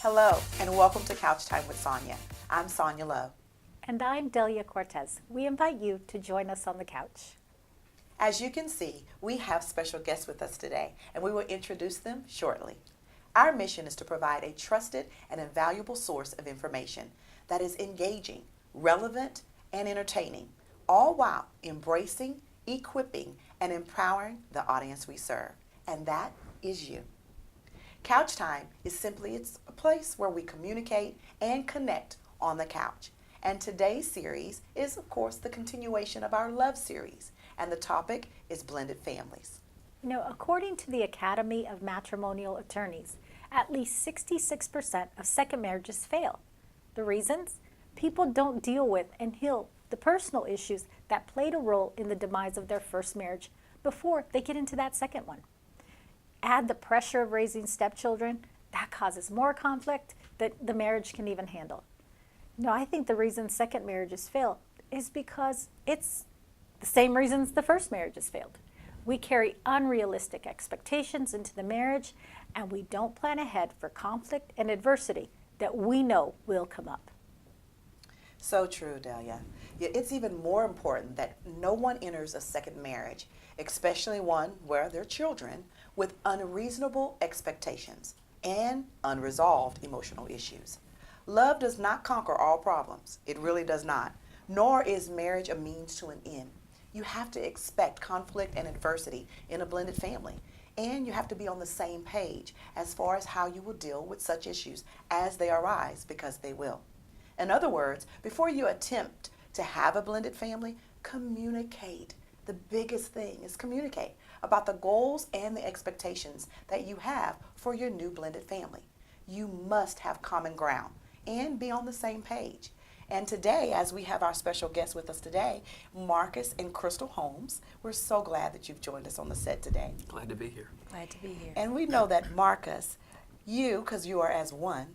Hello, and welcome to Couch Time with Sonja. I'm Sonja Love. And I'm Delia Cortez. We invite you to join us on the couch. As you can see, we have special guests with us today, and we will introduce them shortly. Our mission is to provide a trusted and invaluable source of information that is engaging, relevant, and entertaining, all while embracing, equipping, and empowering the audience we serve. And that is you. Couch Time is simply it's a place where we communicate and connect on the couch. And today's series is, of course, the continuation of our love series, and the topic is blended families. You know, according to the Academy of Matrimonial Attorneys, at least 66% of second marriages fail. The reasons? People don't deal with and heal the personal issues that played a role in the demise of their first marriage before they get into that second one. Add the pressure of raising stepchildren, that causes more conflict that the marriage can even handle. No, I think the reason second marriages fail is because it's the same reasons the first marriages failed. We carry unrealistic expectations into the marriage, and we don't plan ahead for conflict and adversity that we know will come up. So true, Delia. It's even more important that no one enters a second marriage, especially one where there are children, with unreasonable expectations and unresolved emotional issues. Love does not conquer all problems. It really does not. Nor is marriage a means to an end. You have to expect conflict and adversity in a blended family. And you have to be on the same page as far as how you will deal with such issues as they arise, because they will. In other words, before you attempt to have a blended family, communicate. The biggest thing is communicate about the goals and the expectations that you have for your new blended family. You must have common ground and be on the same page. And today, as we have our special guests with us today, Marcus and Krystal Holmes, we're so glad that you've joined us on the set today. Glad to be here. Glad to be here. And we know that Marcus, you, because you are as one,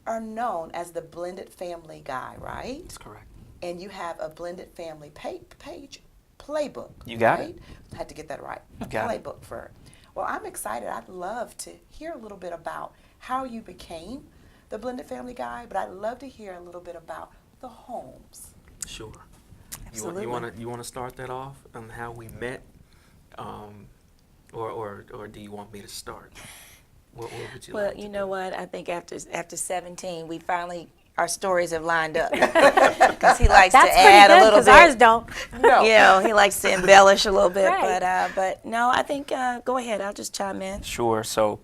are known as the blended family guy, right? That's correct. And you have a blended family page playbook. You got right? it. I had to get that right. You got it. Playbook for it. Well, I'm excited. I'd love to hear a little bit about how you became the blended family guy, but I'd love to hear a little bit about the Holmes. Sure. Absolutely. You wanna start that off on how we met, or do you want me to start? What would you Well, like to you know do? what? I think after 17, we finally our stories have lined up because he likes That's to add pretty a good, little 'cause bit. ours don't. No. You know, he likes to embellish a little bit, Right. but no, I think go ahead. I'll just chime in. Sure. So,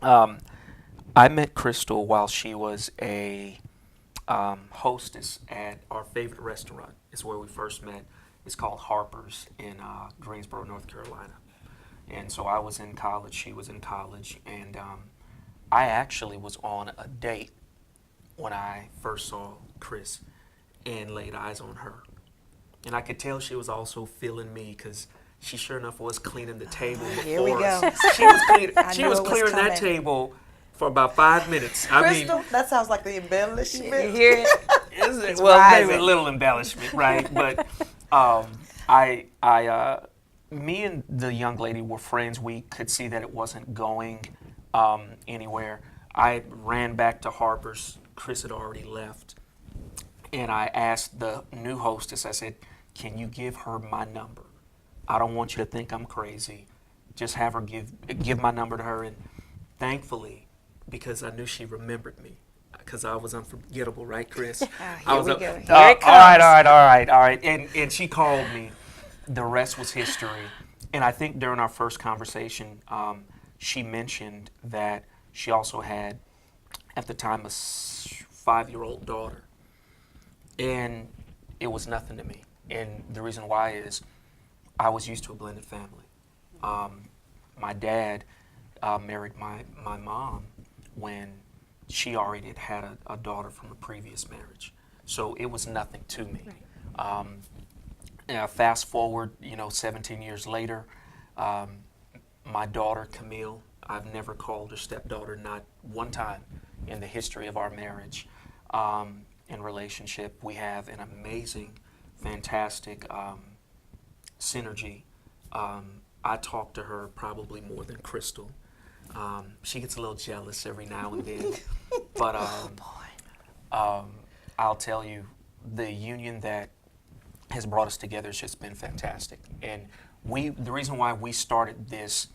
I met Krystal while she was a hostess at our favorite restaurant. It's where we first met. It's called Harper's in Greensboro, North Carolina. And so I was in college, she was in college, and I actually was on a date when I first saw Chris and laid eyes on her. And I could tell she was also feeling me because she sure enough was cleaning the table before Here we go. us. She was, she knew was it was clearing that coming. table for about 5 minutes. I mean, Krystal, that sounds like the embellishment. You hear it? it's well, maybe rising. a little embellishment, right? But me and the young lady were friends. We could see that it wasn't going anywhere. I ran back to Harper's. Chris had already left. And I asked the new hostess, I said, can you give her my number? I don't want you to think I'm crazy. Just have her give my number to her. And thankfully, because I knew she remembered me, because I was unforgettable, right, Chris? Here I was we a- go. Here it all comes. right. And she called me. The rest was history. And I think during our first conversation, she mentioned that she also had, at the time, a 5-year-old daughter. And it was nothing to me. And the reason why is I was used to a blended family. My dad married my mom when she already had a daughter from a previous marriage. So it was nothing to me. Fast forward, 17 years later, my daughter, Camille, I've never called her stepdaughter, not one time in the history of our marriage and relationship. We have an amazing, fantastic synergy. I talk to her probably more than Krystal. She gets a little jealous every now and then. But I'll tell you, the union that has brought us together has just been fantastic. And the reason why we started this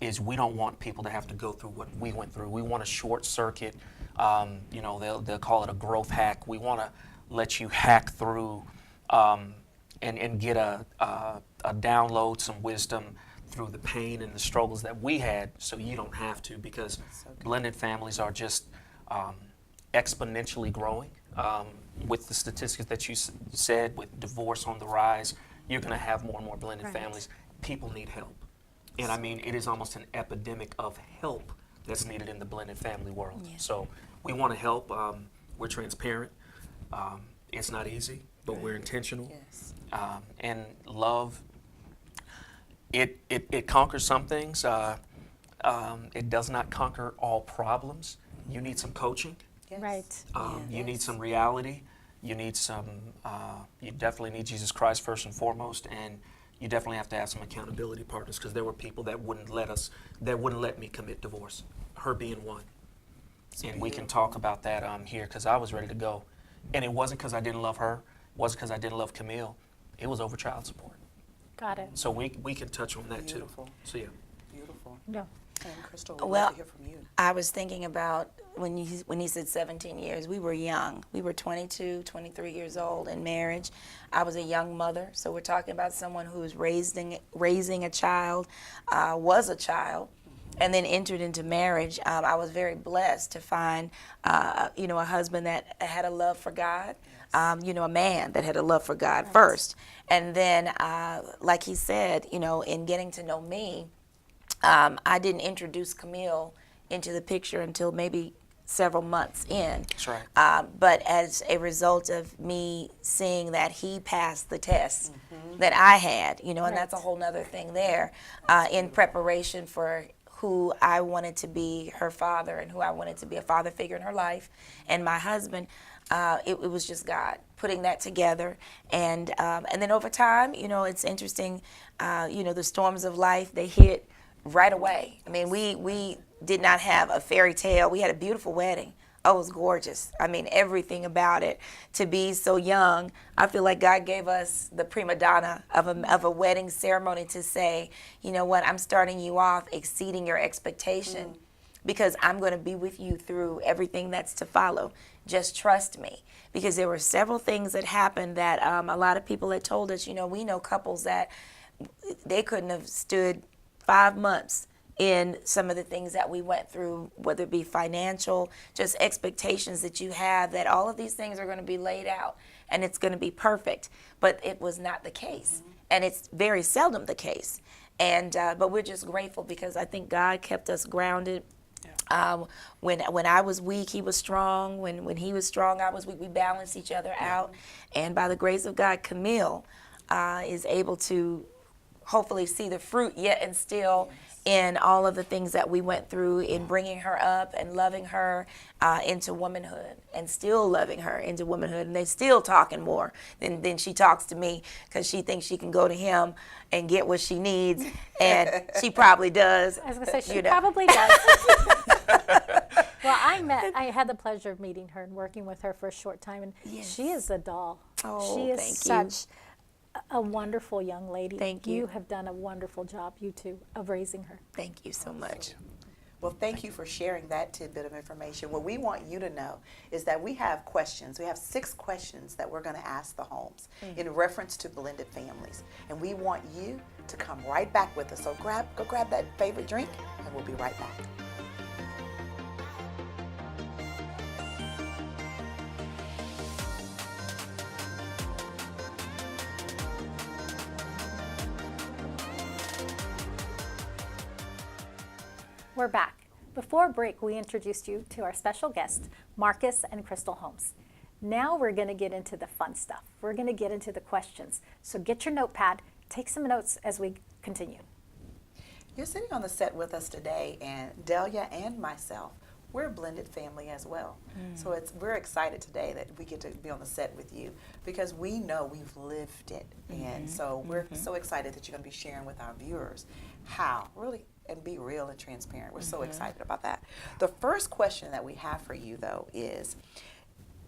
is we don't want people to have to go through what we went through. We want to short circuit. They'll call it a growth hack. We want to let you hack through and get a download, some wisdom through the pain and the struggles that we had, so you don't have to, because blended families are just exponentially growing. With the statistics that you said, with divorce on the rise, you're going to have more and more blended families. People need help. And I mean, it is almost an epidemic of help that's needed in the blended family world. Yeah. So we want to help. We're transparent. It's not easy, but we're intentional. Yes. And love, it conquers some things. It does not conquer all problems. You need some coaching. Yes. Right. You need some reality. You need you definitely need Jesus Christ first and foremost, and you definitely have to have some accountability partners, because there were people that wouldn't let me commit divorce, her being one. And we can talk about that here, because I was ready to go. And it wasn't because I didn't love her, it wasn't because I didn't love Camille, it was over child support. Got it. So we can touch on that too. So yeah. Beautiful. Yeah. And Krystal, we'd love to hear from you. I was thinking about when he said 17 years, we were young. We were 22, 23 years old in marriage. I was a young mother, so we're talking about someone who was raising a child, was a child, and then entered into marriage. I was very blessed to find, a husband that had a love for God, a man that had a love for God first. And then, like he said, in getting to know me, I didn't introduce Camille into the picture until maybe several months in. That's right. But as a result of me seeing that he passed the test that I had, and that's a whole nother thing there, in preparation for who I wanted to be her father and who I wanted to be a father figure in her life, and my husband, it was just God putting that together. And then over time, it's interesting, the storms of life, they hit right away. I mean, we did not have a fairy tale. We had a beautiful wedding. Oh, it was gorgeous. I mean, everything about it. To be so young, I feel like God gave us the prima donna of a wedding ceremony to say, you know what, I'm starting you off exceeding your expectation because I'm going to be with you through everything that's to follow. Just trust me. Because there were several things that happened that a lot of people had told us, we know couples that they couldn't have stood 5 months in some of the things that we went through, whether it be financial, just expectations that you have, that all of these things are going to be laid out and it's going to be perfect. But it was not the case. And it's very seldom the case. And but we're just grateful because I think God kept us grounded. When I was weak, he was strong. When he was strong, I was weak. We balanced each other out. And by the grace of God, Camille is able to hopefully see the fruit yet and still in all of the things that we went through in bringing her up and loving her into womanhood and still loving her into womanhood. And they're still talking more than she talks to me because she thinks she can go to him and get what she needs. And she probably does. I was going to say, she probably does. Well, I had the pleasure of meeting her and working with her for a short time. And she is a doll. Oh, she is such a wonderful young lady. Thank you. You have done a wonderful job, you two, of raising her. Thank you so much. Well, thank you for sharing that tidbit of information. What we want you to know is that we have questions. We have 6 questions that we're going to ask the Holmes in reference to blended families. And we want you to come right back with us. So go grab that favorite drink, and we'll be right back. We're back. Before break, we introduced you to our special guests, Marcus and Krystal Holmes. Now we're going to get into the fun stuff. We're going to get into the questions. So get your notepad, take some notes as we continue. You're sitting on the set with us today, and Delia and myself, we're a blended family as well. So we're excited today that we get to be on the set with you because we know we've lived it. And so we're so excited that you're going to be sharing with our viewers how, really and be real and transparent. We're so excited about that. The first question that we have for you, though, is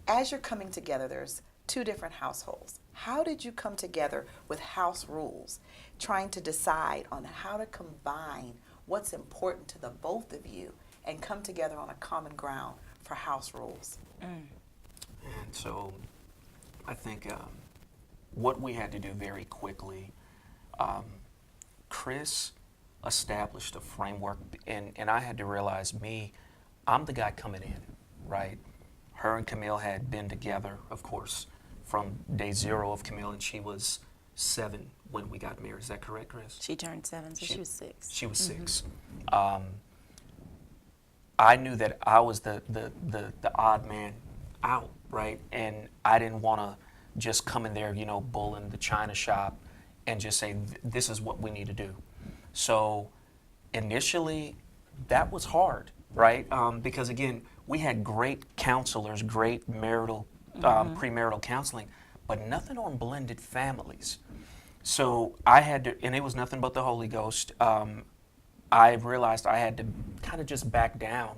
as you're coming together, there's two different households. How did you come together with house rules, trying to decide on how to combine what's important to the both of you and come together on a common ground for house rules? And so I think what we had to do very quickly, Chris established a framework, and I had to realize I'm the guy coming in, right? Her and Camille had been together, of course, from day zero of Camille, and she was 7 when we got married. Is that correct, Chris? She turned 7, so she was 6. She was 6. I knew that I was the odd man out, right? And I didn't want to just come in there, bull in the china shop and just say, this is what we need to do. So initially, that was hard, right? Because again, we had great counselors, great marital, premarital counseling, but nothing on blended families. So I had to, and it was nothing but the Holy Ghost. I realized I had to kind of just back down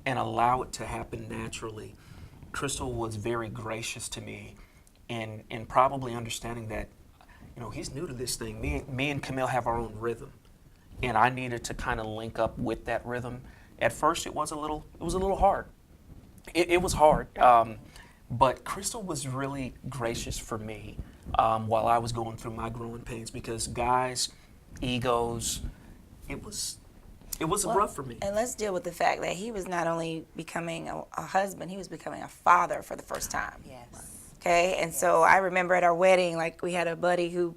and allow it to happen naturally. Krystal was very gracious to me in probably understanding that, he's new to this thing. Me and Camille have our own rhythm, and I needed to kind of link up with that rhythm. At first, it was a little hard. It was hard, but Krystal was really gracious for me while I was going through my growing pains, because guys, egos, it was rough for me. And let's deal with the fact that he was not only becoming a husband, he was becoming a father for the first time. Yes. Okay, and so I remember at our wedding, like we had a buddy who,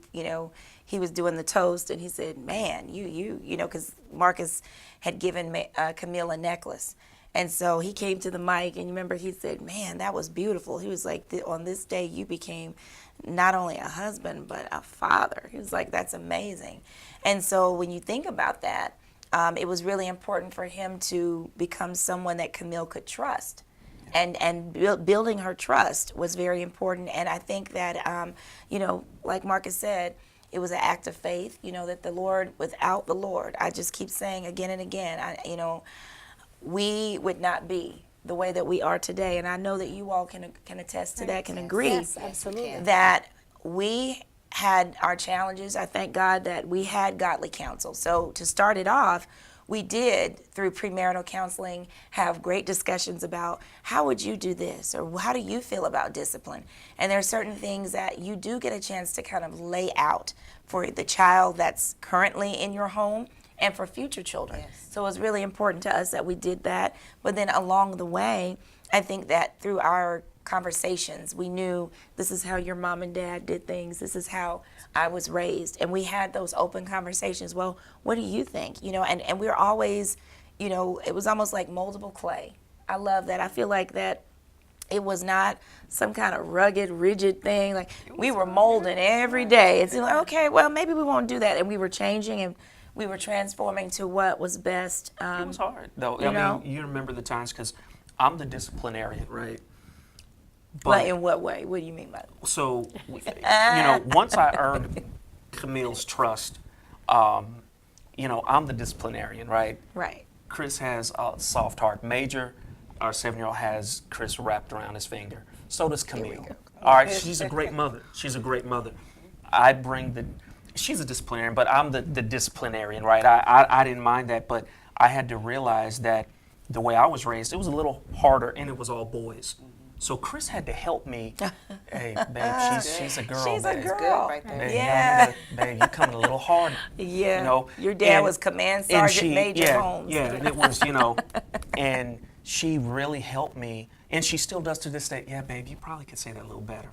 he was doing the toast, and he said, "Man, you because Marcus had given Camille a necklace." And so he came to the mic, and you remember he said, "Man, that was beautiful." He was like, "On this day, you became not only a husband, but a father." He was like, "That's amazing." And so when you think about that, it was really important for him to become someone that Camille could trust. And building her trust was very important. And I think that, like Marcus said, it was an act of faith, that the Lord, without the Lord, I just keep saying again and again, we would not be the way that we are today. And I know that you all can attest to that, can agree. Yes, absolutely. That we had our challenges. I thank God that we had godly counsel. So to start it off, we did, through premarital counseling, have great discussions about how would you do this, or how do you feel about discipline? And there are certain things that you do get a chance to kind of lay out for the child that's currently in your home and for future children. Yes. So it was really important to us that we did that. But then along the way, I think that through our conversations, we knew this is how your mom and dad did things, this is how I was raised, and we had those open conversations. Well, what do you think? And we were always, it was almost like moldable clay. I love that. I feel like that it was not some kind of rugged, rigid thing. Like we were molding every day. It's like, okay, well, maybe we won't do that. And we were changing and we were transforming to what was best. It was hard, though. I mean, you remember the times, because I'm the disciplinarian, right? But in what way? What do you mean by that? So, once I earned Camille's trust, I'm the disciplinarian, right? Right. Chris has a soft heart. Major, our 7-year-old, has Chris wrapped around his finger. So does Camille. All right, she's a great mother. She's a great mother. She's a disciplinarian, but I'm the disciplinarian, right? I didn't mind that, but I had to realize that the way I was raised, it was a little harder, and it was all boys. So Chris had to help me. Hey, babe, she's a girl. She's a babe. girl. Good right there. Babe, Yeah. babe, you're coming a little hard. Yeah. Your dad was Command Sergeant Major Holmes. Yeah, and it was, and she really helped me, and she still does to this day. Yeah, babe, you probably could say that a little better.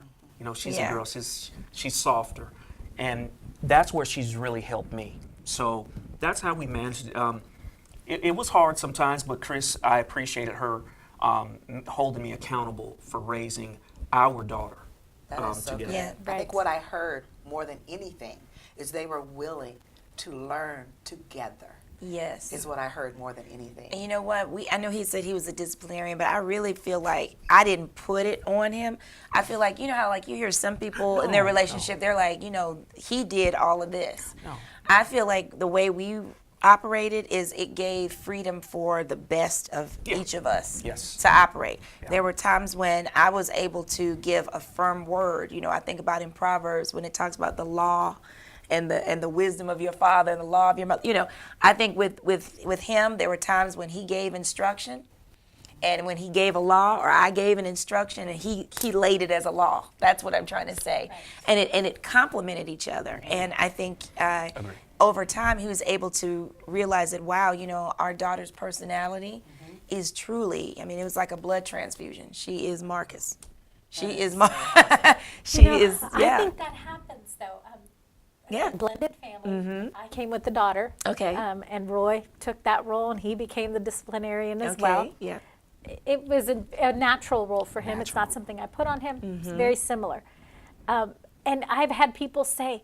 She's a girl. She's softer, and that's where she's really helped me. So that's how we managed it. It was hard sometimes, but Chris, I appreciated her holding me accountable for raising our daughter That is so together. good. Yeah, I think what I heard more than anything is they were willing to learn together. Yes. Is what I heard more than anything. And you know what? I know he said he was a disciplinarian, but I really feel like I didn't put it on him. I feel like, how like you hear some people in their relationship, they're like, he did all of this. No. I feel like the way we operated is it gave freedom for the best of each of us Yes. to operate. There were times when I was able to give a firm word. You know, I think about in Proverbs when it talks about the law and the wisdom of your father and the law of your mother. You know, I think with him there were times when he gave instruction, and when he gave a law or I gave an instruction, and he laid it as a law. That's what I'm trying to say. Right. And it complemented each other. And I think over time he was able to realize that, wow, you know, our daughter's personality is truly, I mean, it was like a blood transfusion. She is Marcus. She is she is, yeah. I think that happens though. Yeah. Blended family. I came with the daughter. Okay. And Roy took that role, and he became the disciplinarian as Okay, well. yeah. It was a natural role for him. It's not something I put on him. It's very similar. And I've had people say,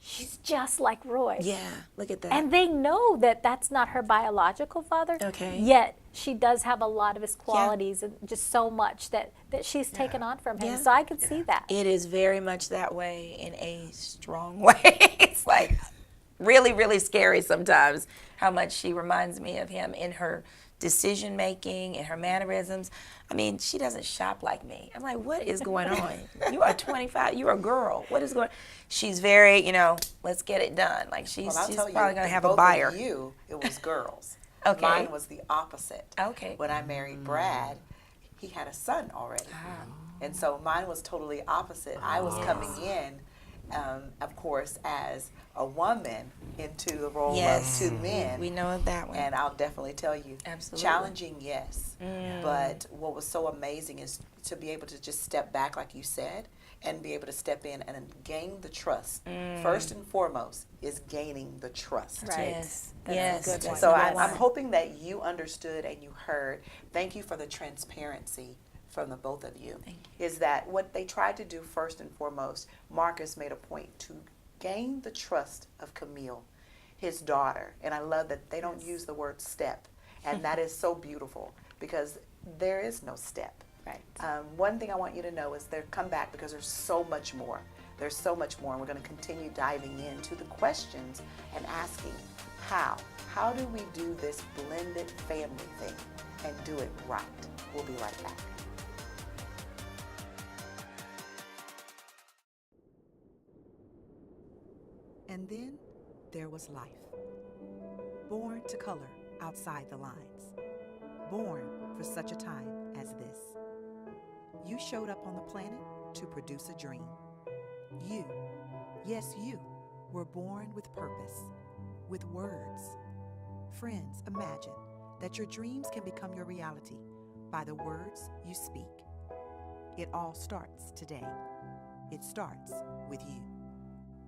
she's just like Roy. Yeah, look at that. And they know that that's not her biological father. Okay. Yet she does have a lot of his qualities and just so much that she's taken on from him. Yeah. So I could see that. It is very much that way in a strong way. It's like really, really scary sometimes how much she reminds me of him in her decision making and her mannerisms. I mean, she doesn't shop like me. I'm like, what is going on? You are 25. You're a girl. What is going on? She's very, you know, let's get it done. Like she's probably going to have a buyer. Both of you, it was girls. Okay. Mine was the opposite. Okay. When I married Brad, he had a son already. And so mine was totally opposite. I was coming in, of course, as a woman into the role of two men. We know that one. And I'll definitely tell you, Absolutely. challenging, yes. But what was so amazing is to be able to just step back, like you said, and be able to step in and gain the trust. First and foremost is gaining the trust. Right. Yes. That's Yes. a good point. So Yes. I'm hoping that you understood and you heard. Thank you for the transparency from the both of you. Is that what they tried to do first and foremost? Marcus made a point to gain the trust of Camille, his daughter. And I love that they don't use the word step. And that is so beautiful because there is no step. Right. One thing I want you to know is come back because there's so much more. There's so much more. And we're going to continue diving into the questions and asking how. How do we do this blended family thing and do it right? We'll be right back. And then there was life. Born to color outside the lines. Born for such a time as this. You showed up on the planet to produce a dream. You, yes you, were born with purpose, with words. Friends, imagine that your dreams can become your reality by the words you speak. It all starts today. It starts with you.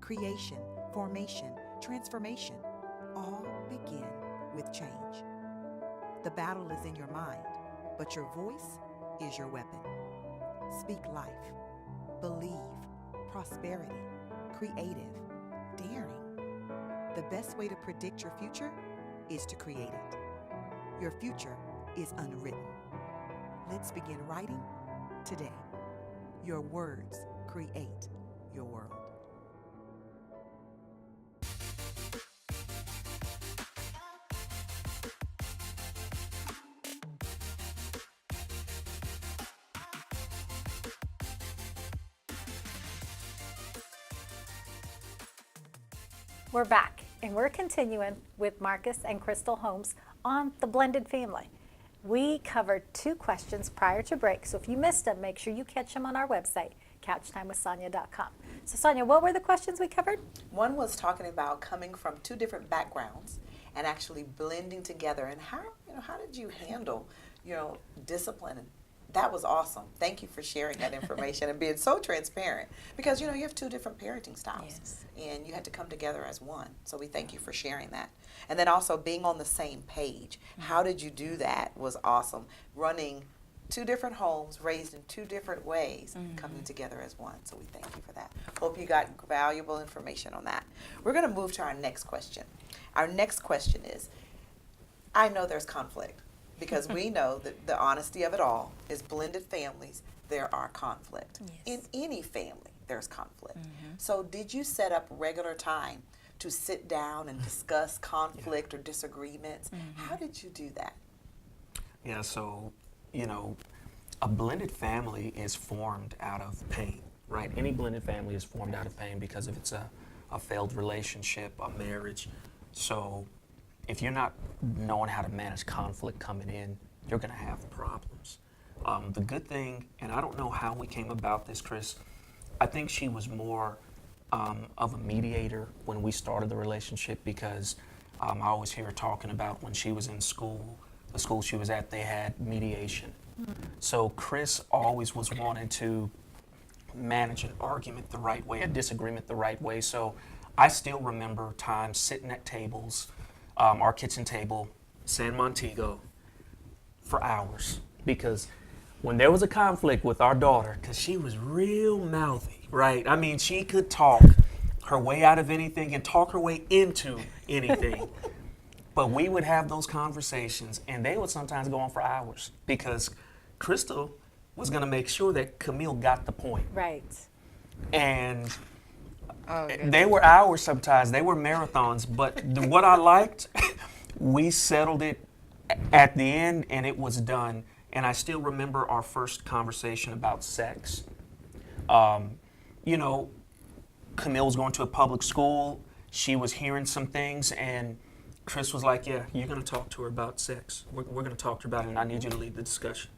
Creation, formation, transformation, all begin with change. The battle is in your mind, but your voice is your weapon. Speak life, believe, prosperity, creative, daring. The best way to predict your future is to create it. Your future is unwritten. Let's begin writing today. Your words create your world. We're back, and we're continuing with Marcus and Krystal Holmes on the blended family. We covered 2 questions prior to break, so if you missed them, make sure you catch them on our website, couchtimewithsonya.com. So Sonja, what were the questions we covered? One was talking about coming from 2 different backgrounds and actually blending together, and how did you handle, discipline? And that was awesome. Thank you for sharing that information and being so transparent because, you have 2 different parenting styles and you had to come together as one. So we thank you for sharing that. And then also being on the same page. How did you do that was awesome. Running 2 different homes, raised in 2 different ways, coming together as one. So we thank you for that. Hope you got valuable information on that. We're going to move to our next question. Our next question is, I know there's conflict. Because we know that the honesty of it all is blended families, there are conflict. Yes. In any family, there's conflict. So did you set up regular time to sit down and discuss conflict or disagreements. How did you do that? Yeah, so, you know, a blended family is formed out of pain, right? Any blended family is formed out of pain because if it's a failed relationship, a marriage. So if you're not knowing how to manage conflict coming in, you're going to have problems. The good thing, and I don't know how we came about this, Chris, I think she was more of a mediator when we started the relationship because I always hear her talking about when she was in school, the school she was at, they had mediation. So Chris always was wanting to manage an argument the right way, a disagreement the right way. So I still remember times sitting at tables, our kitchen table, San Montego, for hours. Because when there was a conflict with our daughter, because she was real mouthy, right? I mean, she could talk her way out of anything and talk her way into anything. But we would have those conversations, and they would sometimes go on for hours because Krystal was going to make sure that Camille got the point. Right. And they were hours sometimes. They were marathons. But what I liked, we settled it at the end, and it was done. And I still remember our first conversation about sex. You know, Camille was going to a public school. She was hearing some things, and Chris was like, yeah, you're going to talk to her about sex. We're going to talk to her about it, and I need you to lead the discussion.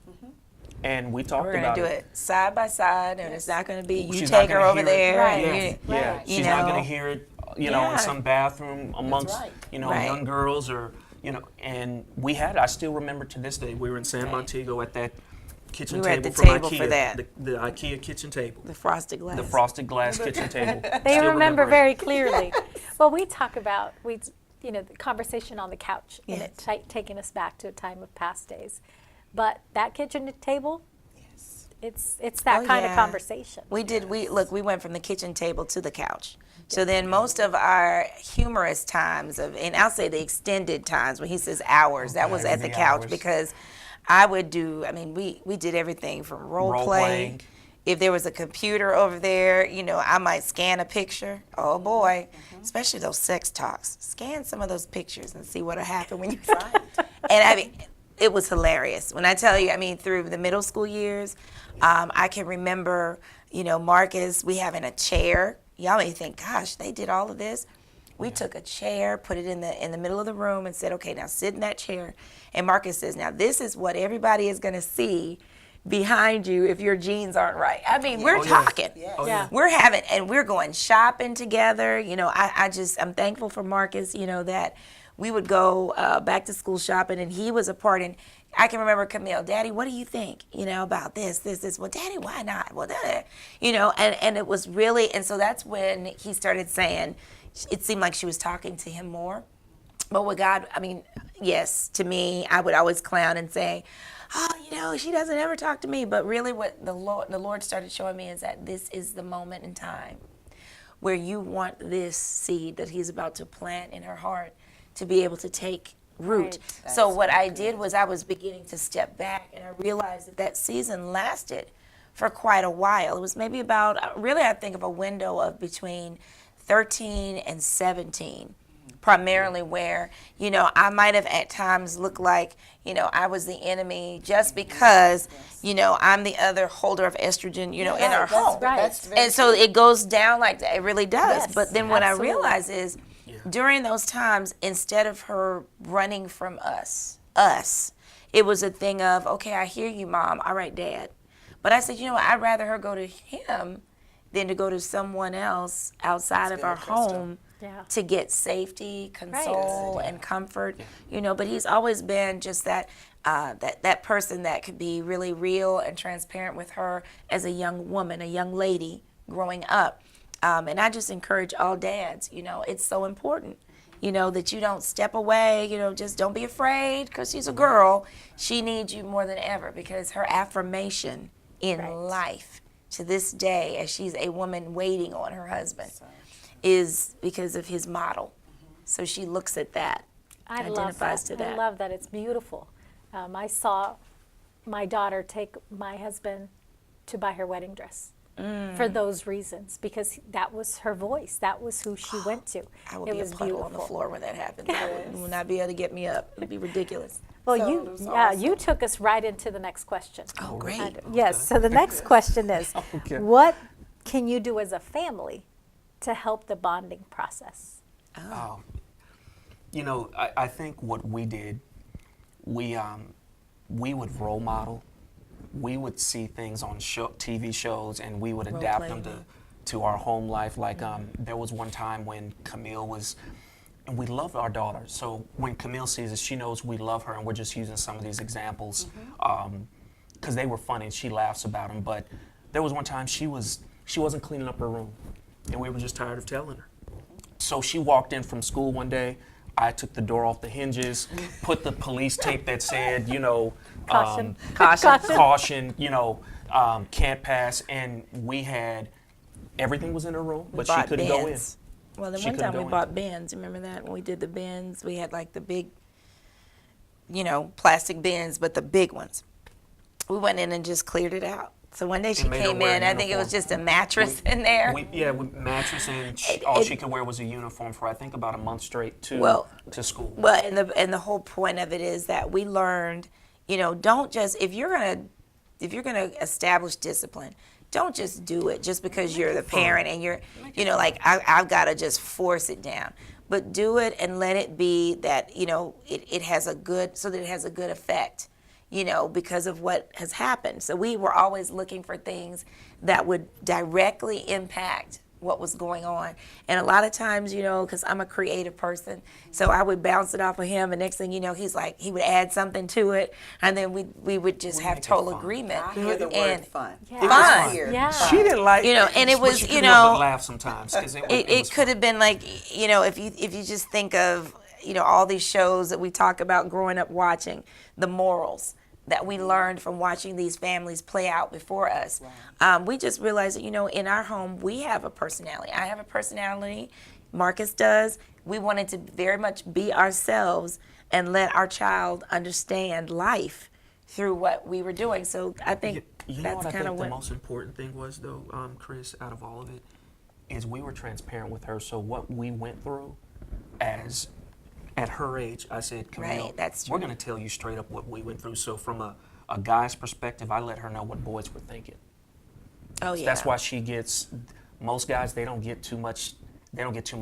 And we talked We're about going to do it side by side, and it's not going to be you She's take not her gonna over hear it. there. Right. And Yeah, Right. she's You not know? going to hear it, you know, Yeah. in some bathroom amongst, right. you know, Right. young girls or, you know, and we had, I still remember to this day, we were in San Right. Montego at that kitchen We were at table the from table IKEA, for that. The IKEA kitchen table, The frosted glass. the frosted glass kitchen table. They Still remember it. very clearly. Well, we talk about you know, the conversation on the couch, and Yes. it taking us back to a time of past days. But that kitchen table, Yes. it's that Oh, kind of yeah. conversation. We went from the kitchen table to the couch. So then most of our humorous times and I'll say the extended times when he says hours, that was Okay, at the the couch hours. because I would we did everything from role Role play. playing. If there was a computer over there, you know, I might scan a picture. Oh boy, especially those sex talks. Scan some of those pictures and see what'll happen when you. Right. And I mean, it was hilarious. When I tell you, I mean, through the middle school years, I can remember, you know, Marcus, we having a chair. Y'all may think, gosh, they did all of this. We took a chair, put it in the middle of the room and said, okay, now sit in that chair. And Marcus says, now this is what everybody is going to see behind you if your jeans aren't right. I mean, we're Oh, yeah. talking. Yes. Oh, Yeah. We're and we're going shopping together. You know, I'm thankful for Marcus, you know, that we would go back to school shopping and he was a part. And I can remember Camille, Daddy, what do you think, you know, about this? Well, Daddy, why not? Well, you know, and it was really, and so that's when he started saying, it seemed like she was talking to him more. But with God, I mean, yes, to me, I would always clown and say, oh, you know, she doesn't ever talk to me. But really what the Lord started showing me is that this is the moment in time where you want this seed that he's about to plant in her heart to be able to take root. Right. So what I did was I was beginning to step back, and I realized that season lasted for quite a while. It was maybe about, really I think of a window of between 13 and 17. Primarily where, you know, I might have at times looked like, you know, I was the enemy just because, you know, I'm the other holder of estrogen, you know, in our home. right. That's very And so it goes down like that. It really does. Yes, But then what absolutely. I realize is during those times, instead of her running from us, it was a thing of, okay, I hear you, Mom. All right, Dad. But I said, you know what, I'd rather her go to him than to go to someone else outside of good, our Krystal. home Yeah. to get safety, console, and comfort. You know, but he's always been just that that person that could be really real and transparent with her as a young woman, a young lady growing up. And I just encourage all dads, you know, it's so important, you know, that you don't step away, you know, just don't be afraid because she's a girl. She needs you more than ever because her affirmation in Right. life to this day, as she's a woman waiting on her husband, is because of his model. So she looks at that, I love identifies that. to that. I love that. It's beautiful. I saw my daughter take my husband to buy her wedding dress. for those reasons, because that was her voice. That was who she went to. I would It be a was puddle on the beautiful. floor when that happens. You will not be able to get me up. It'd be ridiculous. Well, So you, it was yeah, awesome. you took us right into the next question. Oh, great. Yes, so the next question is, Okay. what can you do as a family to help the bonding process? Oh, you know, I think what we did, we would role model. We would see things on TV shows, and we would adapt them to our home life. Like there was one time when Camille was, and we loved our daughter. So when Camille sees us, she knows we love her, and we're just using some of these examples because they were funny, and she laughs about them. But there was one time she wasn't cleaning up her room, and we were just tired of telling her. So she walked in from school one day. I took the door off the hinges, put the police tape that said, you know, Caution. caution, you know, can't pass. And we had, everything was in her room, but she Bought couldn't go in. bins. Well, then She one couldn't time we go in. bought bins. Remember that when we did the bins? We had like the big, you know, plastic bins, but the big ones. We went in and just cleared it out. So one day she And made her came wear in. a I think it was uniform. just a mattress in there. With mattress, and all she could wear was a uniform for I think about a month straight to school. Well, and the whole point of it is that we learned, you know, don't just if you're gonna establish discipline, don't just do it just because you're the parent and you're, you know, like I've got to just force it down. But do it and let it be that, you know, it has a good, so that it has a good effect, you know, because of what has happened. So we were always looking for things that would directly impact what was going on. And a lot of times, you know, because I'm a creative person, so I would bounce it off of him, and next thing you know, he's like, he would add something to it, and then we would just have make it total fun. agreement. I hear the word And fun. Yeah. It was Fun. weird. Yeah. She didn't like, You know, and it but was, she you couldn't help know, but laugh sometimes because it was it could have been like, you know, if you just think of, you know, all these shows that we talk about growing up watching, the morals that we learned from watching these families play out before us. We just realized that, you know, in our home, we have a personality. I have a personality. Marcus does. We wanted to very much be ourselves and let our child understand life through what we were doing. So I think You know that's what I kind think of the what. most important thing was, though, Chris, out of all of it, is we were transparent with her. So what we went through as at her age, I said, Camille, Right, that's we're true. going to tell you straight up what we went through. So from a guy's perspective, I let her know what boys were thinking. Oh yeah. That's why she gets, most guys, they don't get too much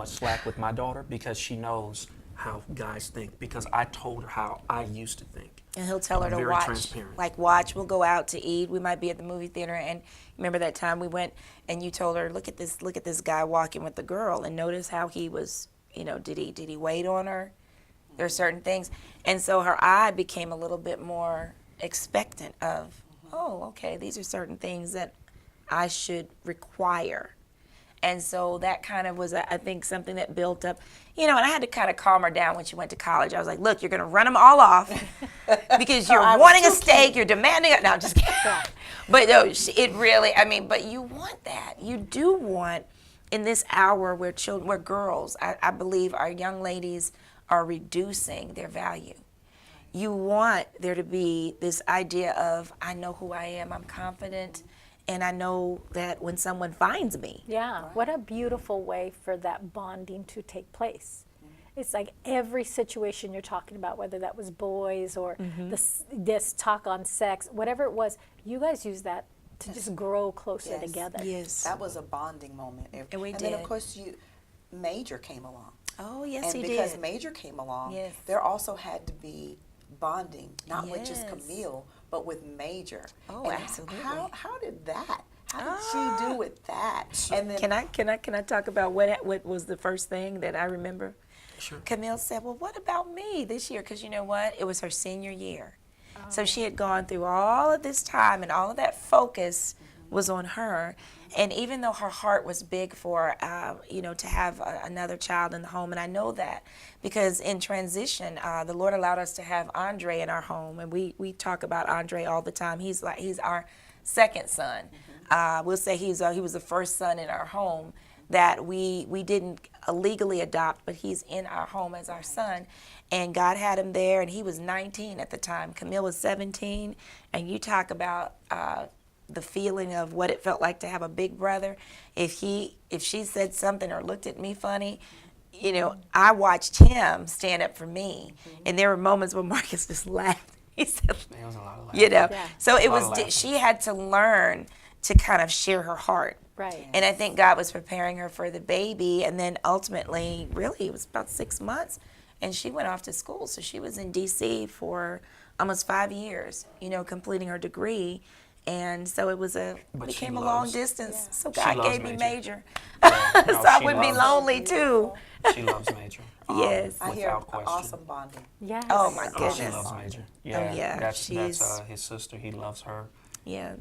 slack with my daughter because she knows how guys think, because I told her how I used to think. And he'll tell her to Very watch. transparent. Like, watch, we'll go out to eat. We might be at the movie theater. And remember that time we went and you told her, look at this guy walking with the girl, and notice how he was, you know, did he wait on her? There are certain things. And so her eye became a little bit more expectant of, oh, okay, these are certain things that I should require. And so that kind of was, I think, something that built up, you know, and I had to kind of calm her down when she went to college. I was like, look, you're going to run them all off because you're wanting a steak, you're demanding it. No, I'm just kidding. But no, it really, I mean, but you want that. You do want, in this hour where girls, I believe our young ladies are reducing their value. You want there to be this idea of, I know who I am, I'm confident, and I know that when someone finds me. Yeah, what a beautiful way for that bonding to take place. It's like every situation you're talking about, whether that was boys or this talk on sex, whatever it was, you guys use that to just grow closer Yes. together. Yes. That was a bonding moment. And we then, of did. course, Major came along. Oh, yes, And he because did. Major came along, Yes. there also had to be bonding, not with just Yes. Camille, but with Major. Oh, And absolutely. How did that? How did she do with that? And then Can I talk about what was the first thing that I remember? Sure. Camille said, well, what about me this year? Because you know what? It was her senior year. So she had gone through all of this time, and all of that focus was on her. And even though her heart was big for, you know, to have another child in the home, and I know that because in transition, the Lord allowed us to have Andre in our home, and we talk about Andre all the time. He's our second son. We'll say he was the first son in our home that we didn't legally adopt, but he's in our home as our son. And God had him there, and he was 19 at the time. Camille was 17, and you talk about the feeling of what it felt like to have a big brother. If she said something or looked at me funny, you know, I watched him stand up for me. And there were moments when Marcus just laughed. He said, There was a lot of laughter. you know, Yeah. so it A lot of was, laughter. she had to learn to kind of share her heart. Right. And I think God was preparing her for the baby. And then ultimately, really, it was about 6 months. And she went off to school. So she was in D.C. for almost 5 years, you know, completing her degree. And so it was But she became a long loves- distance. So She God loves gave me Major. Major. Yeah, no, So I she wouldn't be loves- lonely too. She loves Major. Yes. I hear Without question. awesome bonding. Yes. Oh my Oh, she goodness. loves Major. Yeah, yeah, that's she's- his sister. He loves her. Yeah.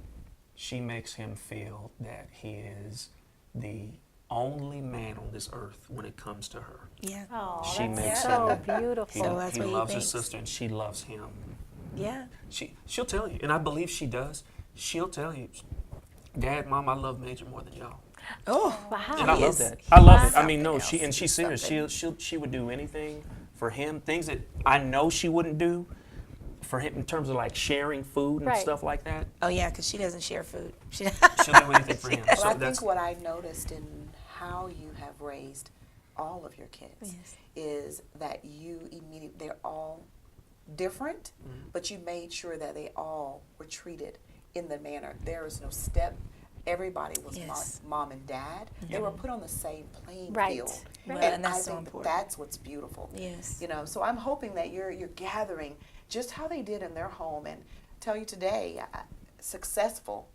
She makes him feel that he is the only man on this earth when it comes to her. Yeah. Oh, She that's makes so him- beautiful. So that's he what he loves his thinks. sister, and she loves him. Yeah. She'll tell you, and I believe she does. She'll tell you, Dad, Mom, I love Major more than y'all. Oh. Wow. And I He love is- that. I love he's it. I mean, something no, else. she's He's serious. something. She would do anything for him. Things that I know she wouldn't do for him in terms of like sharing food and Right. stuff like that. Oh yeah, because she doesn't share food. She She'll do anything for him. Well, So I that's think what I noticed in how you have raised all of your kids Yes. is that you immediately, they're all different, but you made sure that they all were treated in the manner. There was no step. Everybody was Yes. mom and dad. They were put on the same playing Right. field. Right. Well, and that's I so think important. that's what's beautiful. Yes. You know, so I'm hoping that you're gathering just how they did in their home, and tell you today, successful.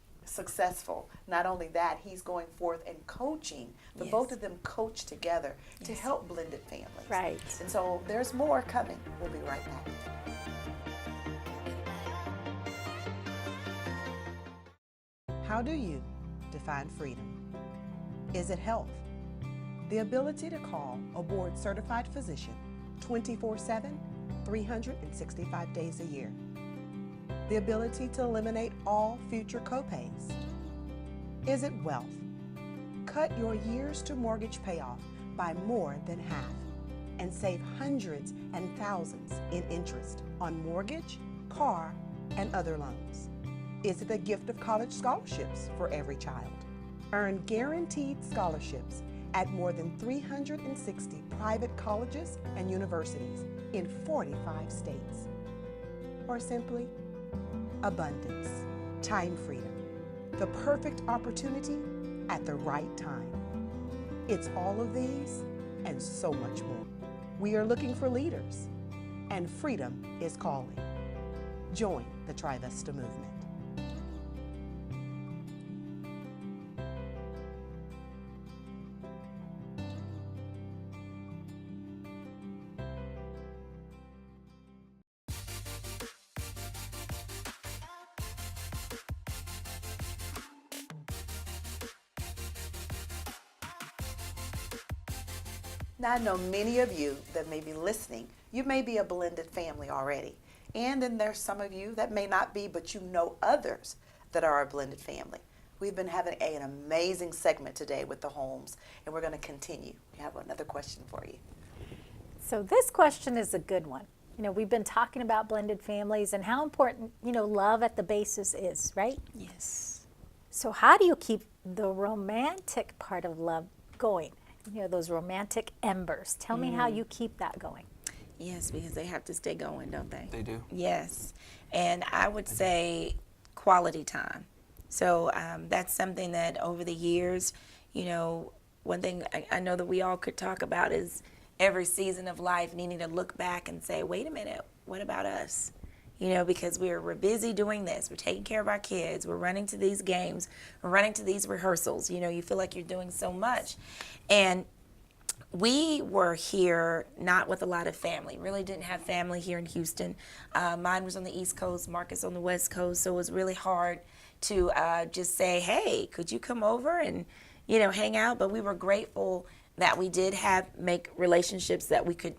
Not only that, he's going forth and coaching. The Yes. both of them coach together to Yes. help blended families. Right. And so there's more coming. We'll be right back. How do you define freedom? Is it health? The ability to call a board certified physician 24/7, 365 days a year. The ability to eliminate all future copays. Is it wealth? Cut your years to mortgage payoff by more than half and save hundreds and thousands in interest on mortgage, car, and other loans. Is it the gift of college scholarships for every child? Earn guaranteed scholarships at more than 360 private colleges and universities in 45 states. Or simply, abundance, time freedom, the perfect opportunity at the right time. It's all of these and so much more. We are looking for leaders, and freedom is calling. Join the Trivesta movement. Now, I know many of you that may be listening, you may be a blended family already. And then there's some of you that may not be, but you know others that are a blended family. We've been having an amazing segment today with the Holmes, and we're going to continue. We have another question for you. So this question is a good one. You know, we've been talking about blended families and how important, you know, love at the basis is, right? Yes. So how do you keep the romantic part of love going? You know, those romantic embers. Tell me how you keep that going. Yes, because they have to stay going, don't they? They do. Yes. And I would say quality time. So that's something that over the years, you know, one thing I know that we all could talk about is every season of life needing to look back and say, wait a minute, what about us? You know, because we're busy doing this. We're taking care of our kids. We're running to these games. We're running to these rehearsals. You know, you feel like you're doing so much. And we were here not with a lot of family. Really didn't have family here in Houston. Mine was on the East Coast, Marcus on the West Coast. So it was really hard to just say, hey, could you come over and, you know, hang out? But we were grateful that we did make relationships that we could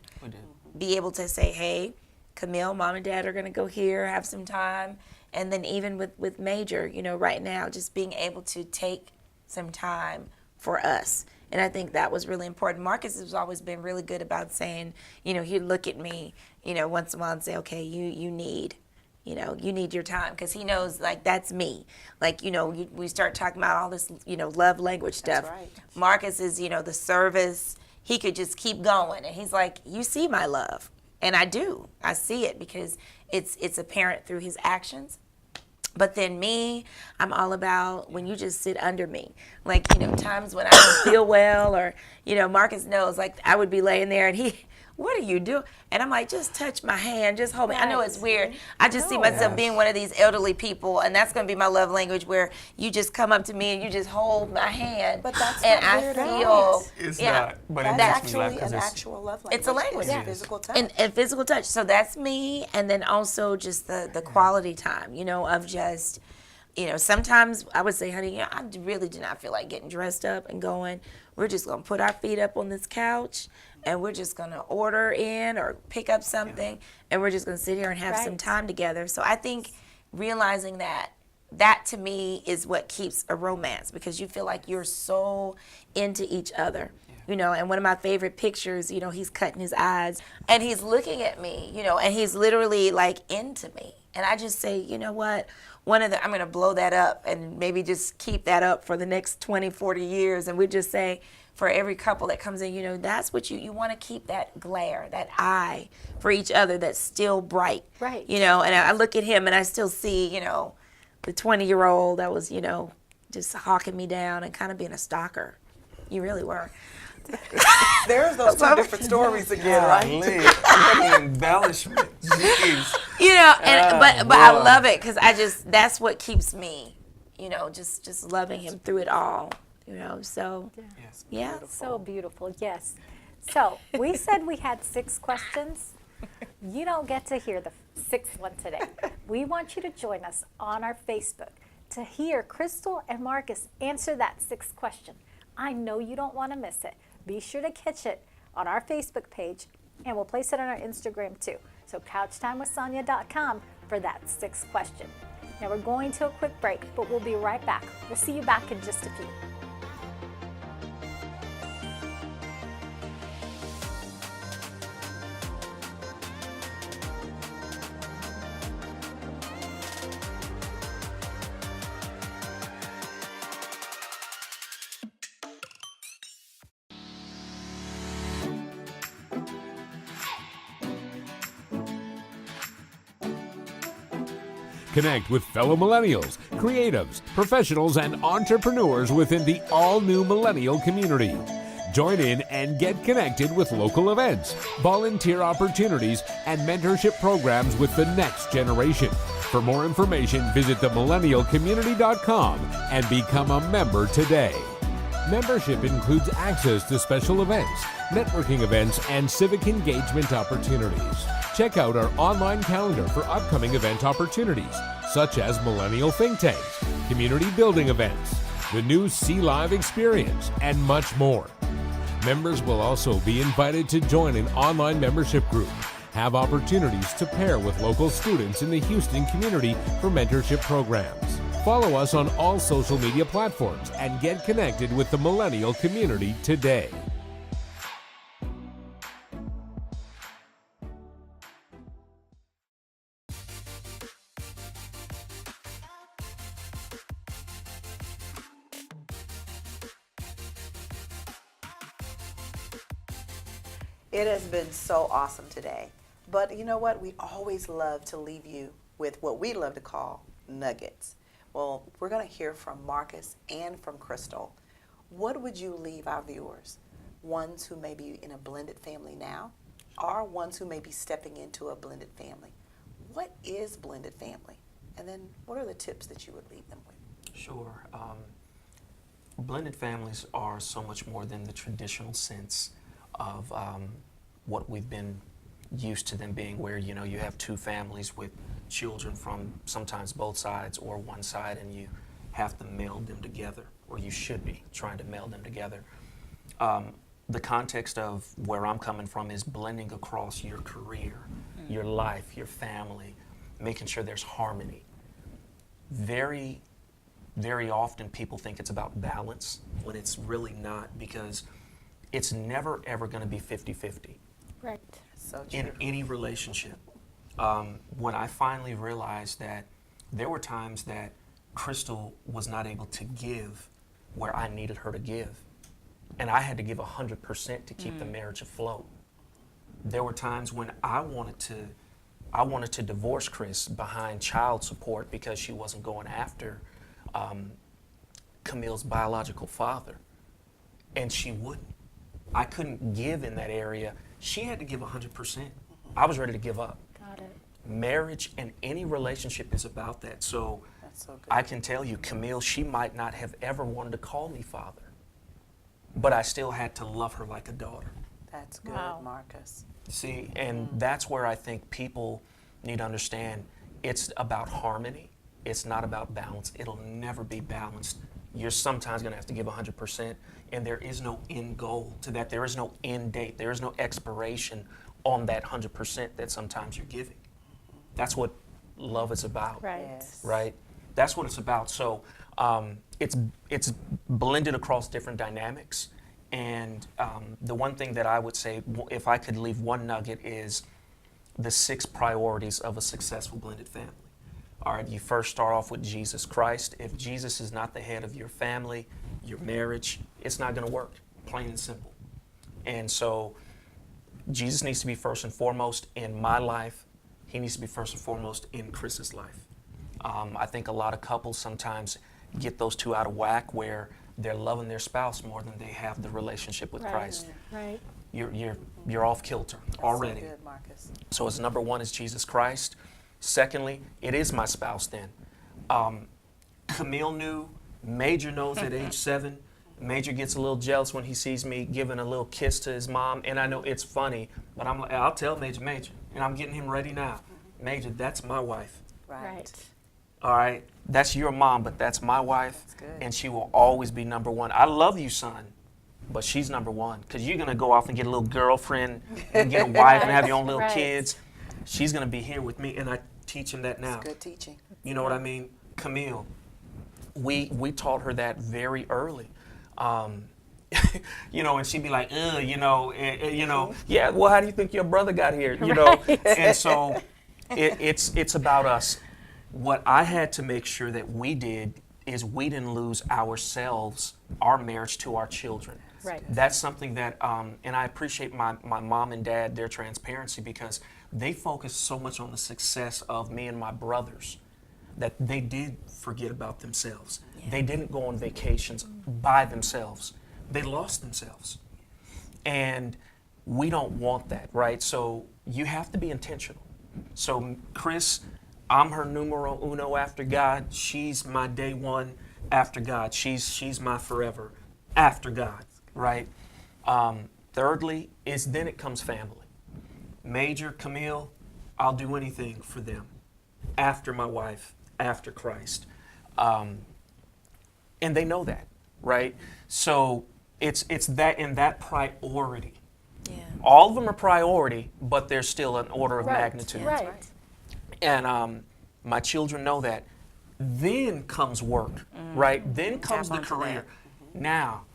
be able to say, hey, Camille, Mom and Dad are going to go here, have some time. And then even with Major, you know, right now, just being able to take some time for us. And I think that was really important. Marcus has always been really good about saying, you know, he'd look at me, you know, once in a while and say, okay, you need you know, you need your time, because he knows, like, that's me. Like, you know, we start talking about all this, you know, love language stuff. That's right. Marcus is, you know, the service. He could just keep going, and he's like, you see my love, and I do. I see it because it's apparent through his actions. But then me, I'm all about when you just sit under me. Like, you know, times when I don't feel well, or, you know, Marcus knows, like, I would be laying there and he, what are you doing? And I'm like, just touch my hand, just hold me. I know it's weird. I just see myself being one of these elderly people, and that's going to be my love language, where you just come up to me and you just hold my hand. But that's and not I weird at feel, all. It's yeah, not, but it That's makes me laugh actually 'cause an it's actual love language. It's a language. It's Yeah. physical touch. and physical touch. So that's me, and then also just the quality time, you know, of just, you know, sometimes I would say, honey, you know, I really do not feel like getting dressed up and going. We're just going to put our feet up on this couch, and we're just going to order in or pick up something, and we're just going to sit here and have some Right. time together. So I think realizing that to me is what keeps a romance, because you feel like you're so into each other. You know, and one of my favorite pictures, you know, he's cutting his eyes and he's looking at me, you know, and he's literally like into me. And I just say, you know what, I'm going to blow that up and maybe just keep that up for the next 20, 40 years. And we just say, for every couple that comes in, you know, that's what you want to keep, that glare, that eye for each other that's still bright. Right. You know, and I look at him and I still see, you know, the 20-year-old that was, you know, just hawking me down and kind of being a stalker. You really were. There's those two different stories again, right? Golly, what an embellishment. Jeez. You know, and but I boy. love it, because that's what keeps me, you know, just loving him through it all, you know. So Yes. yeah. So beautiful, yes. So we said we had 6 questions. You don't get to hear the 6th one today. We want you to join us on our Facebook to hear Krystal and Marcus answer that 6th question. I know you don't want to miss it. Be sure to catch it on our Facebook page, and we'll place it on our Instagram too. So couchtimewithsonya.com for that 6th question. Now we're going to a quick break, but we'll be right back. We'll see you back in just a few. Connect with fellow millennials, creatives, professionals, and entrepreneurs within the all-new millennial community. Join in and get connected with local events, volunteer opportunities, and mentorship programs with the next generation. For more information, visit themillennialcommunity.com and become a member today. Membership includes access to special events, networking events, and civic engagement opportunities. Check out our online calendar for upcoming event opportunities, such as Millennial Think Tanks, community building events, the new Sea Live experience, and much more. Members will also be invited to join an online membership group, have opportunities to pair with local students in the Houston community for mentorship programs. Follow us on all social media platforms and get connected with the millennial community today. It has been so awesome today. But you know what? We always love to leave you with what we love to call nuggets. Well, we're going to hear from Marcus and from Krystal. What would you leave our viewers? Ones who may be in a blended family now, or ones who may be stepping into a blended family. What is blended family? And then what are the tips that you would leave them with? Sure. Blended families are so much more than the traditional sense of what we've been used to them being, where you know you have 2 families with children from sometimes both sides or one side, and you have to meld them together, or you should be trying to meld them together. The context of where I'm coming from is blending across your career, your life, your family, making sure there's harmony. Very, very often people think it's about balance when it's really not, because it's never ever going to be 50-50 Right. So true. in any relationship. when I finally realized that there were times that Krystal was not able to give where I needed her to give. And I had to give 100% to keep the marriage afloat. There were times when I wanted to divorce Chris behind child support because she wasn't going after Camille's biological father. And she wouldn't. I couldn't give in that area. She had to give 100%. I was ready to give up. Got it. Marriage and any relationship is about that. So That's so good. I can tell you, Camille, she might not have ever wanted to call me father, but I still had to love her like a daughter. That's good, Wow. Marcus. See, and that's where I think people need to understand it's about harmony. It's not about balance. It'll never be balanced. You're sometimes going to have to give 100%, and there is no end goal to that. There is no end date. There is no expiration on that 100% that sometimes you're giving. That's what love is about. Right. Yes. Right? That's what it's about. So it's blended across different dynamics. And the one thing that I would say, if I could leave one nugget, is the 6 priorities of a successful blended family. All right, you first start off with Jesus Christ. If Jesus is not the head of your family, your marriage, it's not going to work, plain and simple. And so Jesus needs to be first and foremost in my life. He needs to be first and foremost in Chris's life. I think a lot of couples sometimes get those two out of whack where they're loving their spouse more than they have the relationship with Right. Christ. Right. You're off kilter already. So good, Marcus. So it's number one is Jesus Christ. Secondly, it is my spouse then. Camille knew, Major knows at age 7. Major gets a little jealous when he sees me giving a little kiss to his mom. And I know it's funny, but I'm like, I'll tell Major, and I'm getting him ready now. Major, that's my wife. Right. All right, that's your mom, but that's my wife. That's good. And she will always be number one. I love you, son, but she's number one. Because you're going to go off and get a little girlfriend and get a wife and have your own little Right. kids. She's going to be here with me, and I teach him that now. Good teaching. You know what I mean? Camille, we taught her that very early. You know, and she'd be like, yeah, well, how do you think your brother got here? You know, and so it's about us. What I had to make sure that we did is we didn't lose ourselves, our marriage to our children. Right. That's something that, and I appreciate my mom and dad, their transparency, because they focused so much on the success of me and my brothers that they did forget about themselves. Yeah. They didn't go on vacations by themselves. They lost themselves. And we don't want that, right? So you have to be intentional. So Chris, I'm her numero uno after God. She's my day one after God. She's my forever after God, right? Thirdly, then it comes family. Major, Camille, I'll do anything for them. After my wife, after Christ. And they know that, right? So it's that in that priority. Yeah. All of them are priority, but there's still an order of Right. magnitude. Right. And my children know that. Then comes work, right? Then comes the Tap onto career. that. Now,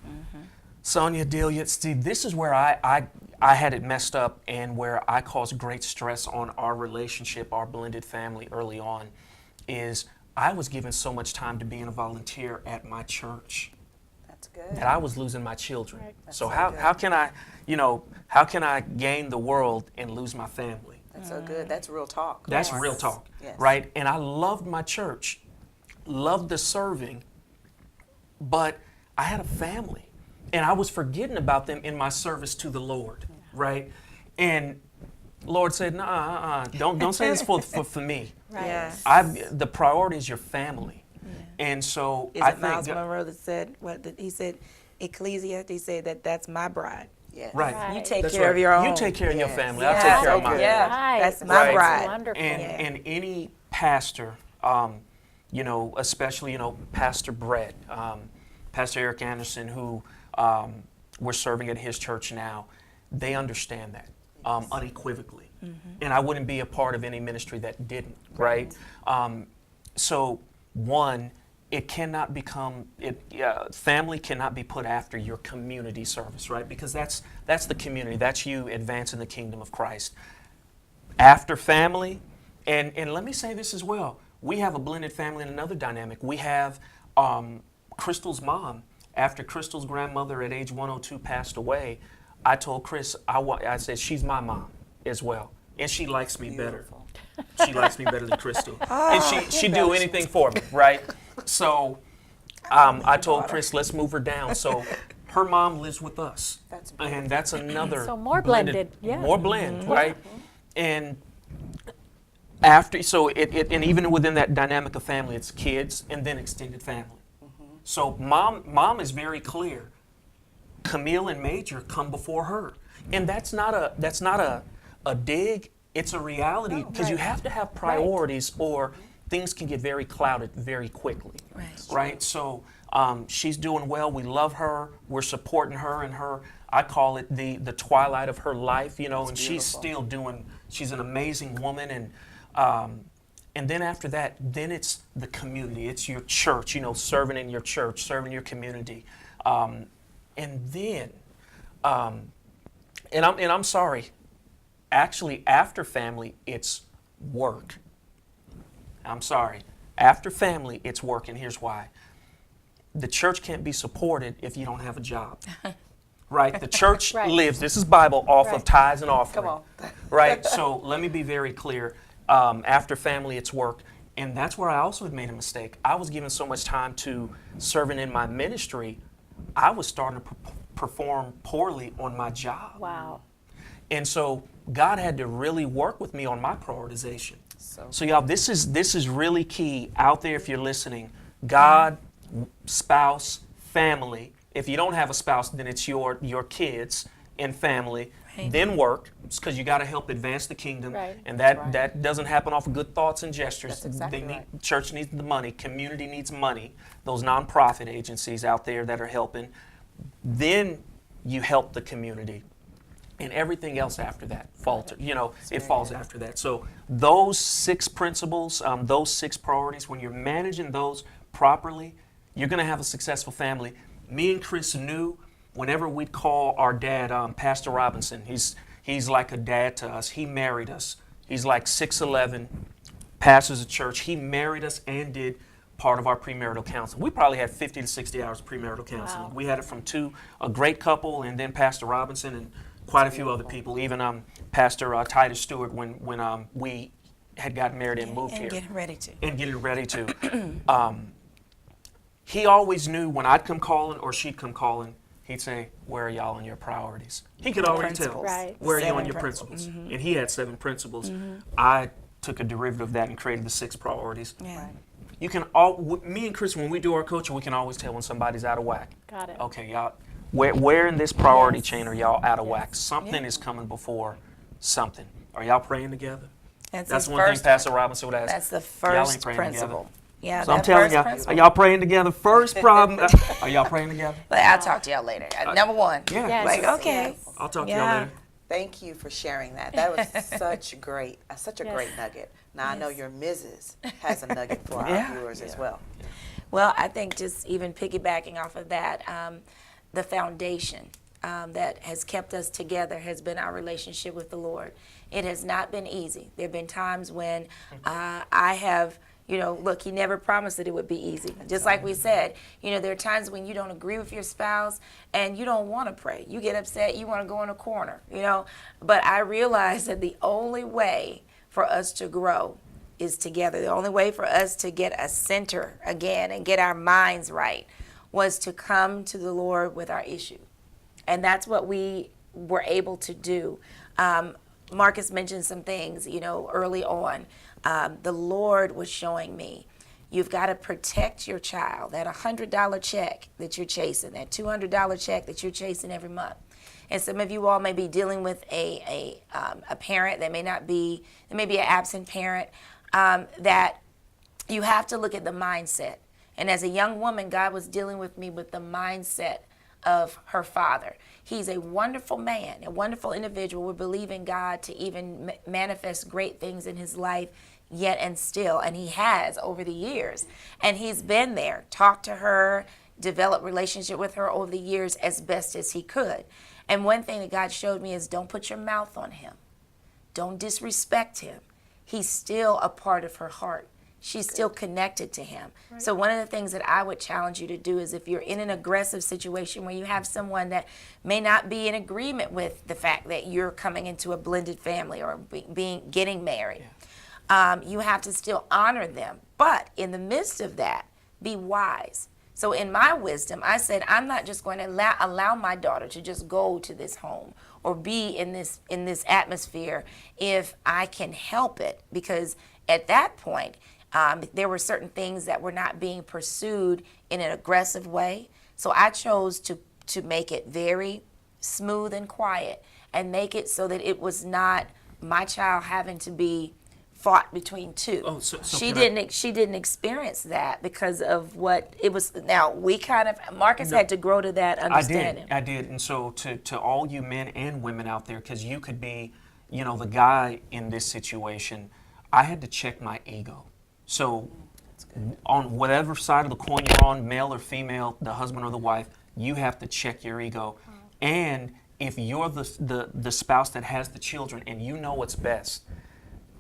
Sonja, Delia, see, this is where I had it messed up and where I caused great stress on our relationship, our blended family early on, is I was given so much time to being a volunteer at my church That's good. that I was losing my children. Right. That's So so how good. can I, how can I gain the world and lose my family? That's so good. That's real talk. That's Yes. real talk, Yes. right? And I loved my church, loved the serving, but I had a family, and I was forgetting about them in my service to the Lord, right? And Lord said, don't say this for me. Right. Yeah. The priority is your family, and so Is I it Miles think Monroe that said he said, Ecclesia? He said that's my bride. Yes. right. You Right. take That's care right. of your own. You take care of your Yes. family. Yeah. I'll take care of So mine. good. Yeah, Right. that's my Right. bride. Wonderful. And any pastor, especially Pastor Brett, Pastor Eric Anderson, who we're serving at his church now, they understand that unequivocally, and I wouldn't be a part of any ministry that didn't. Right. So one, it cannot become family cannot be put after your community service, right? Because that's the community. That's you advancing the kingdom of Christ. after family, and let me say this as well. We have a blended family in another dynamic. We have Krystal's mom. After Krystal's grandmother at age 102 passed away, I told Chris, I said, she's my mom as well. And she likes me better. She likes me better than Krystal. And she do anything for me, right? So I told Chris, let's move her down. So her mom lives with us. And that's another So more blended, yeah. More blend, right? And after, so and even within that dynamic of family, it's kids and then extended family. So mom is very clear. Camille and Major come before her, and that's not a dig. It's a reality, because you have to have priorities, or things can get very clouded very quickly. Right. So she's doing well. We love her. We're supporting her and her. I call it the twilight of her life. You know, and she's still doing. She's an amazing woman, and then after that, then it's the community. It's your church, you know, serving in your church, serving your community. And then, and I'm sorry, actually after family, it's work. I'm sorry. After family, it's work, and here's why. The church can't be supported if you don't have a job. Right? The church lives, this is Bible, off of tithes and offering. Come on. Right? So let me be very clear. After family, it's work. And that's where I also had made a mistake. I was giving so much time to serving in my ministry, I was starting to perform poorly on my job. Wow. And so God had to really work with me on my prioritization. So y'all, this is really key out there if you're listening. God, spouse, family. If you don't have a spouse, then it's your kids and family. Then work, because you got to help advance the kingdom, and that doesn't happen off of good thoughts and gestures. That's exactly Church needs the money, community needs money. Those nonprofit agencies out there that are helping, then you help the community, and everything else after that falters. You know, it falls after that. So those 6 principles, those 6 priorities, when you're managing those properly, you're going to have a successful family. Me and Chris knew. Whenever we'd call our dad, Pastor Robinson, he's like a dad to us. He married us. He's like 6'11", pastors a church. He married us and did part of our premarital counseling. We probably had 50 to 60 hours of premarital counseling. Wow. We had it from a great couple, and then Pastor Robinson and quite a few other people, even Pastor Titus Stewart when we had gotten married and moved here. And getting ready to. He always knew when I'd come calling or she'd come calling, he'd say, where are y'all on your priorities? He could already tell. Where are you on your principles? And he had 7 principles. I took a derivative of that and created the 6 priorities. You can me and Chris, when we do our coaching, we can always tell when somebody's out of whack. Got it. Okay, y'all, where in this priority chain are y'all out of whack? Something is coming before something. Are y'all praying together? That's one thing Pastor Robinson would ask. That's the first principle. Yeah, so I'm telling y'all, are y'all praying together? First problem, are y'all praying together? But I'll talk to y'all later. Number 1. Yeah. Okay. I'll talk to y'all later. Thank you for sharing that. That was such a great nugget. Now I know your Mrs. has a nugget for our viewers as well. Well, I think just even piggybacking off of that, the foundation that has kept us together has been our relationship with the Lord. It has not been easy. There have been times when I have, look, he never promised that it would be easy. Just like we said, there are times when you don't agree with your spouse and you don't want to pray. You get upset, you want to go in a corner, But I realized that the only way for us to grow is together. The only way for us to get a center again and get our minds right was to come to the Lord with our issue. And that's what we were able to do. Marcus mentioned some things, early on. The Lord was showing me, you've got to protect your child. That $100 check that you're chasing, that $200 check that you're chasing every month. And some of you all may be dealing with a parent that may be an absent parent, that you have to look at the mindset. And as a young woman, God was dealing with me with the mindset of her father. He's a wonderful man, a wonderful individual. We believe in God to even manifest great things in his life yet and still, and he has over the years. And he's been there, talked to her, developed relationship with her over the years as best as he could. And one thing that God showed me is don't put your mouth on him. Don't disrespect him. He's still a part of her heart. She's still connected to him. Right. So one of the things that I would challenge you to do is if you're in an aggressive situation where you have someone that may not be in agreement with the fact that you're coming into a blended family or getting married, you have to still honor them. But in the midst of that, be wise. So in my wisdom, I said, I'm not just going to allow my daughter to just go to this home or be in this atmosphere if I can help it. Because at that point, there were certain things that were not being pursued in an aggressive way. So I chose to make it very smooth and quiet and make it so that it was not my child having to be fought between two. Oh, so she didn't experience that because of what it was. Now Marcus had to grow to that understanding. I did. And so to all you men and women out there, because you could be, the guy in this situation, I had to check my ego. So on whatever side of the coin you're on, male or female, the husband or the wife, you have to check your ego. And if you're the spouse that has the children and you know what's best,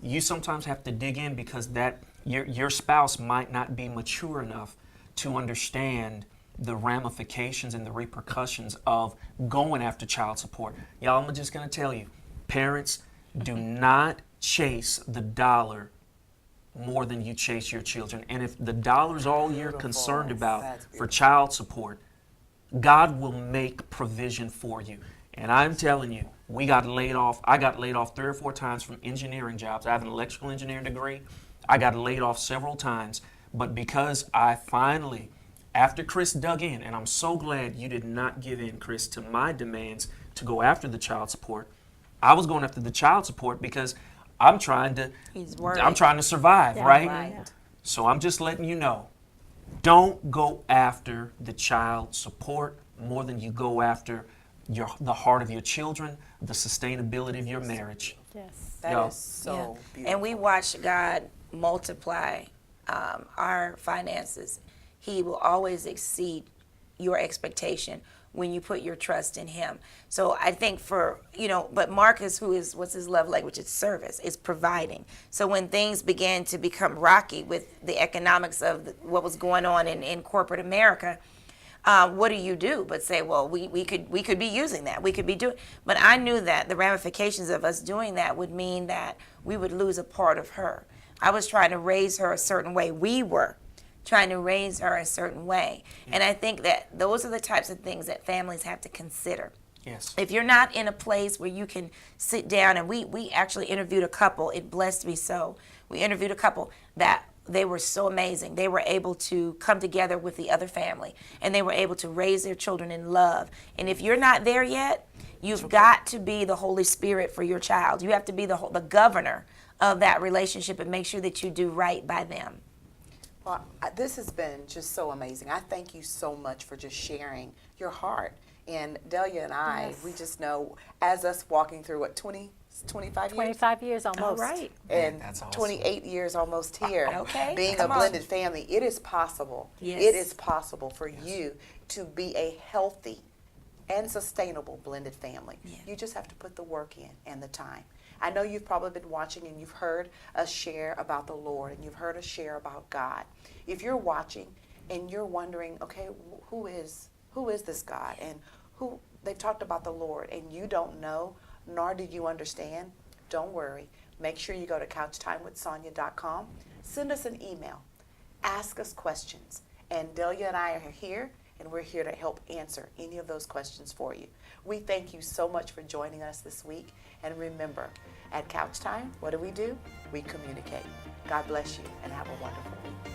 you sometimes have to dig in because that your spouse might not be mature enough to understand the ramifications and the repercussions of going after child support. Y'all, I'm just going to tell you, parents, do not chase the dollar more than you chase your children. And if the dollar's all you're concerned about for child support, God will make provision for you. And I'm telling you, we got laid off. I got laid off 3 or 4 times from engineering jobs. I have an electrical engineering degree. I got laid off several times. But because I finally, after Chris dug in, and I'm so glad you did not give in, Chris, to my demands to go after the child support. I was going after the child support because I'm trying to survive, right? So I'm just letting you know, don't go after the child support more than you go after the heart of your children, the sustainability of your marriage. Yes. That is so beautiful. And we watch God multiply our finances. He will always exceed your expectation when you put your trust in him. So I think but Marcus, what's his love language? It's service, it's providing. So when things began to become rocky with the economics of what was going on in corporate America, what do you do but say, well, we could be using that. We could be doing, but I knew that the ramifications of us doing that would mean that we would lose a part of her. I was trying to raise her a certain way. We were trying to raise her a certain way. And I think that those are the types of things that families have to consider. Yes. If you're not in a place where you can sit down, and we actually interviewed a couple, it blessed me so. We interviewed a couple that they were so amazing. They were able to come together with the other family, and they were able to raise their children in love. And if you're not there yet, you've got to be the Holy Spirit for your child. You have to be the governor of that relationship and make sure that you do right by them. Well, this has been just so amazing. I thank you so much for just sharing your heart. And Delia and I, we just know, as us walking through, 25 years? 25 years almost. Right. And That's awesome. 28 years almost here. Okay. Being Come a on. blended family, it is possible. Yes. It is possible for you to be a healthy and sustainable blended family. Yeah. You just have to put the work in and the time. I know you've probably been watching and you've heard us share about the Lord and you've heard us share about God. If you're watching and you're wondering, okay, who is this God? And they've talked about the Lord and you don't know, nor do you understand, don't worry. Make sure you go to couchtimewithsonya.com. Send us an email. Ask us questions. And Delia and I are here, and we're here to help answer any of those questions for you. We thank you so much for joining us this week. And remember, at Couch Time, what do? We communicate. God bless you, and have a wonderful week.